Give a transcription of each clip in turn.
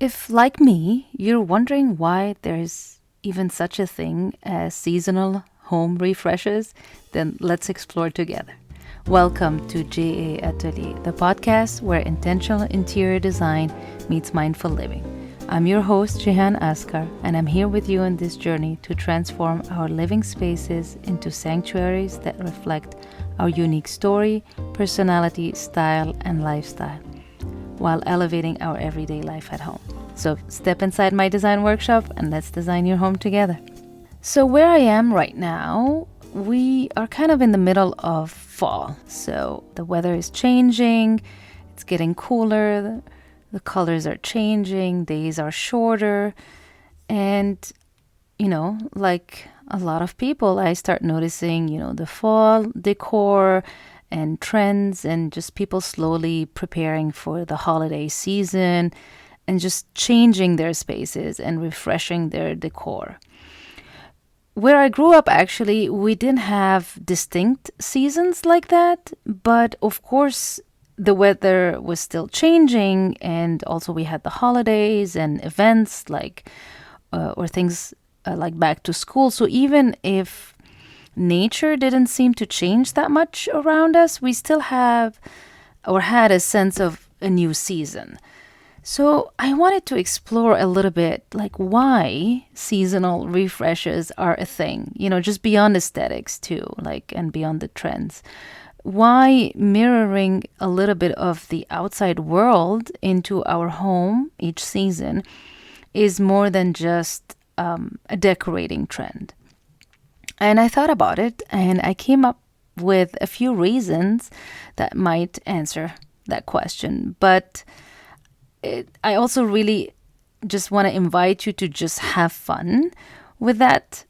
If, like me, you're wondering why there's even such a thing as seasonal home refreshes, then let's explore together. Welcome to JA Atelier, the podcast where intentional interior design meets mindful living. I'm your host, Jihan Askar, and I'm here with you on this journey to transform our living spaces into sanctuaries that reflect our unique story, personality, style, and lifestyle, while elevating our everyday life at home. So step inside my design workshop and let's design your home together. So where I am right now, we are kind of in the middle of fall. So the weather is changing, it's getting cooler, the colors are changing, days are shorter, and like a lot of people, I start noticing, the fall decor and trends and just people slowly preparing for the holiday season and just changing their spaces and refreshing their decor. Where I grew up, actually, we didn't have distinct seasons like that, but of course, the weather was still changing, and also we had the holidays and events or things like back to school. So even if nature didn't seem to change that much around us, we still have or had a sense of a new season. So I wanted to explore a little bit like why seasonal refreshes are a thing, just beyond aesthetics too, and beyond the trends. Why mirroring a little bit of the outside world into our home each season is more than just a decorating trend. And I thought about it and I came up with a few reasons that might answer that question. But I also really just want to invite you to just have fun with that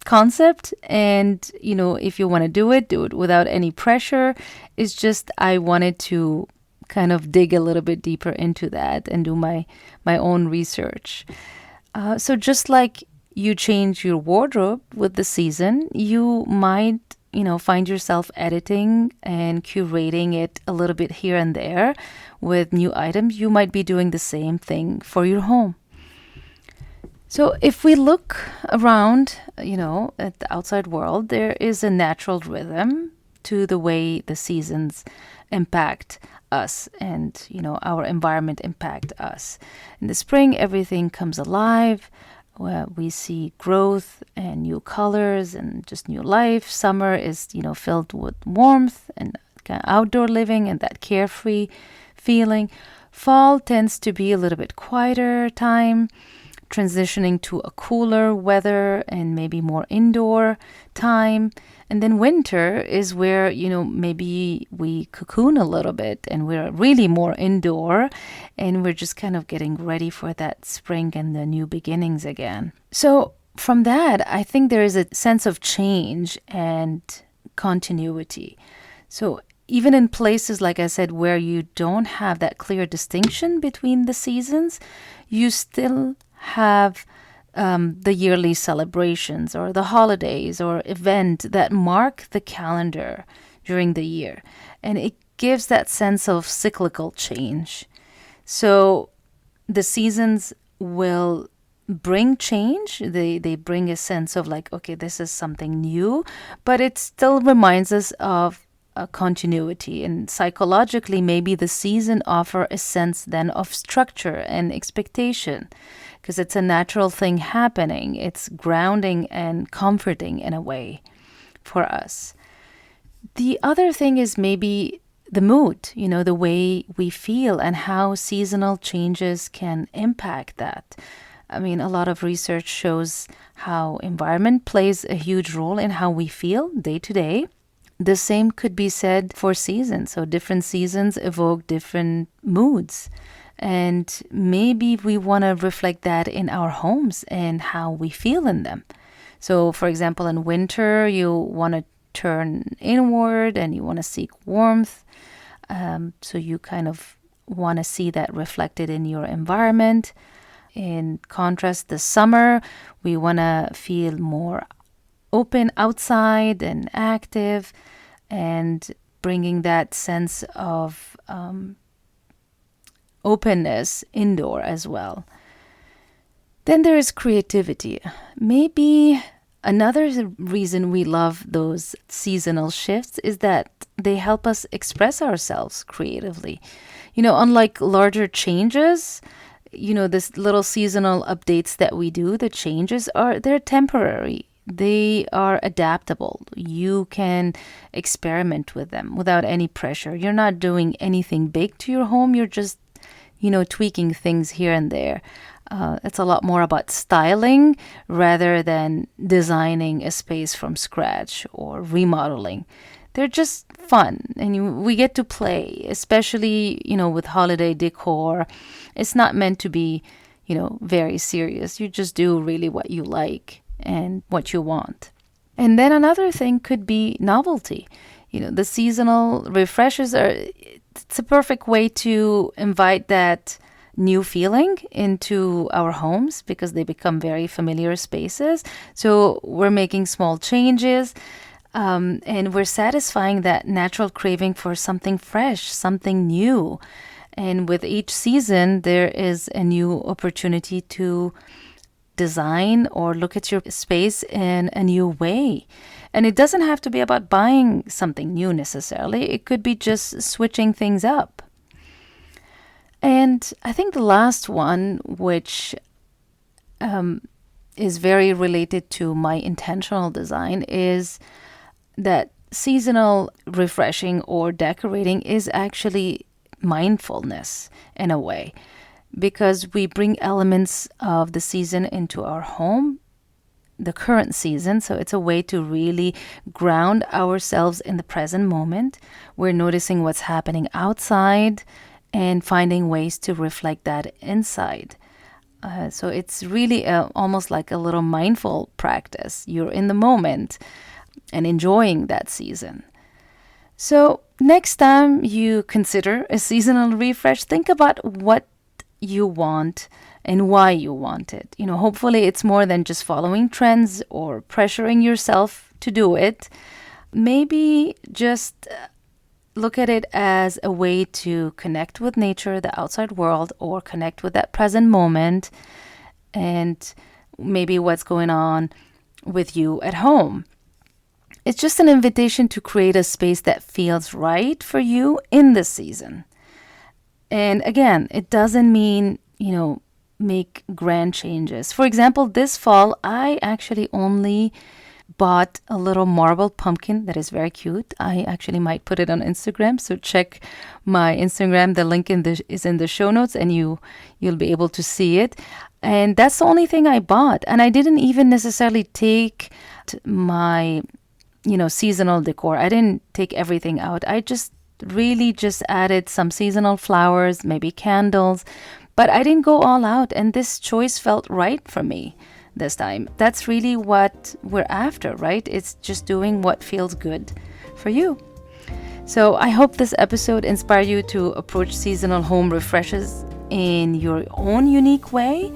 concept. And, if you want to do it without any pressure. It's just I wanted to kind of dig a little bit deeper into that and do my own research. So just like you change your wardrobe with the season, you might, find yourself editing and curating it a little bit here and there with new items. You might be doing the same thing for your home. So if we look around, at the outside world, there is a natural rhythm to the way the seasons impact us and, our environment impact us. In the spring, everything comes alive. Where we see growth and new colors and just new life. Summer is, filled with warmth and kind of outdoor living and that carefree feeling. Fall tends to be a little bit quieter time, transitioning to a cooler weather and maybe more indoor time. And then winter is where, maybe we cocoon a little bit and we're really more indoor and we're just kind of getting ready for that spring and the new beginnings again. So from that, I think there is a sense of change and continuity. So even in places, like I said, where you don't have that clear distinction between the seasons, you still have the yearly celebrations or the holidays or event that mark the calendar during the year. And it gives that sense of cyclical change. So the seasons will bring change. They bring a sense of like, okay, this is something new, but it still reminds us of a continuity. And psychologically, maybe the season offer a sense then of structure and expectation because it's a natural thing happening. It's grounding and comforting in a way for us. The other thing is maybe the mood, the way we feel and how seasonal changes can impact that. I mean, a lot of research shows how environment plays a huge role in how we feel day to day. The same could be said for seasons. So different seasons evoke different moods. And maybe we want to reflect that in our homes and how we feel in them. So, for example, in winter, you want to turn inward and you want to seek warmth. So you kind of want to see that reflected in your environment. In contrast, the summer, we want to feel more open outside and active and bringing that sense of openness indoor as well. Then there is creativity. Maybe another reason we love those seasonal shifts is that they help us express ourselves creatively. Unlike larger changes, this little seasonal updates that we do, the changes they're temporary. They are adaptable. You can experiment with them without any pressure. You're not doing anything big to your home. You're just, tweaking things here and there. It's a lot more about styling rather than designing a space from scratch or remodeling. They're just fun, and we get to play, especially, with holiday decor. It's not meant to be, very serious. You just do really what you like and what you want. And then another thing could be novelty. The seasonal refreshes it's a perfect way to invite that new feeling into our homes because they become very familiar spaces. So we're making small changes, and we're satisfying that natural craving for something fresh, something new. And with each season, there is a new opportunity to design or look at your space in a new way. And it doesn't have to be about buying something new necessarily. It could be just switching things up. And I think the last one, which is very related to my intentional design, is that seasonal refreshing or decorating is actually mindfulness in a way, because we bring elements of the season into our home, the current season. So it's a way to really ground ourselves in the present moment. We're noticing what's happening outside and finding ways to reflect that inside. So it's really almost like a little mindful practice. You're in the moment and enjoying that season. So next time you consider a seasonal refresh, think about what you want and why you want it. Hopefully it's more than just following trends or pressuring yourself to do it. Maybe just look at it as a way to connect with nature, the outside world, or connect with that present moment and maybe what's going on with you at home. It's just an invitation to create a space that feels right for you in this season. And again, it doesn't mean, make grand changes. For example, this fall, I actually only bought a little marble pumpkin that is very cute. I actually might put it on Instagram, so check my Instagram. The link is in the show notes, and you'll be able to see it. And that's the only thing I bought. And I didn't even necessarily take my, seasonal decor. I didn't take everything out. I just added some seasonal flowers, maybe candles, but I didn't go all out. And this choice felt right for me this time. That's really what we're after, right? It's just doing what feels good for you. So I hope this episode inspired you to approach seasonal home refreshes in your own unique way.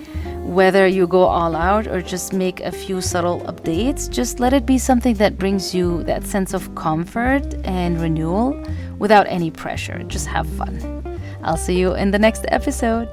Whether you go all out or just make a few subtle updates, just let it be something that brings you that sense of comfort and renewal without any pressure. Just have fun. I'll see you in the next episode.